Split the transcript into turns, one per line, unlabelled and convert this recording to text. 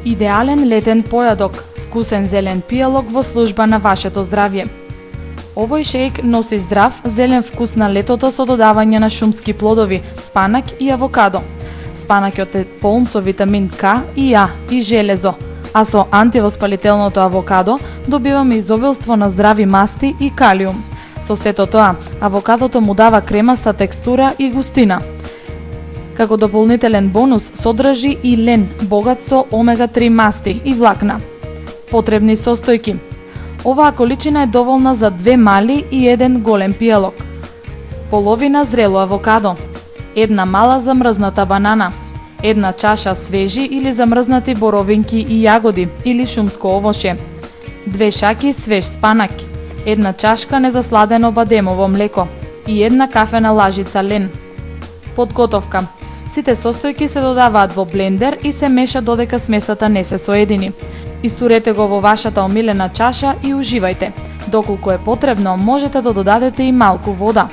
Идеален летен појадок, вкусен зелен пијалок во служба на вашето здравје. Овој шејк носи здрав, зелен вкус на летото со додавање на шумски плодови, спанак и авокадо. Спанакот е полн со витамин К и А и железо, а со антивоспалителното авокадо добиваме изобилство на здрави масти и калиум. Со сето тоа, авокадото му дава кремаста текстура и густина. Како дополнителен бонус содржи и лен, богат со омега-3 масти и влакна. Потребни состојки. Оваа количина е доволна за 2 мали и 1 голем пијалок. Половина зрело авокадо, 1 мала замрзната банана, 1 чаша свежи или замрзнати боровинки и јагоди или шумско овоше, 2 шаки свеж спанак, 1 чашка незасладено бадемово млеко и 1 кафена лажица лен. Подготовка. Сите состојки се додаваат во блендер и се меша додека смесата не се соедини. Истурете го во вашата омилена чаша и уживајте. Доколку е потребно, можете да додадете и малку вода.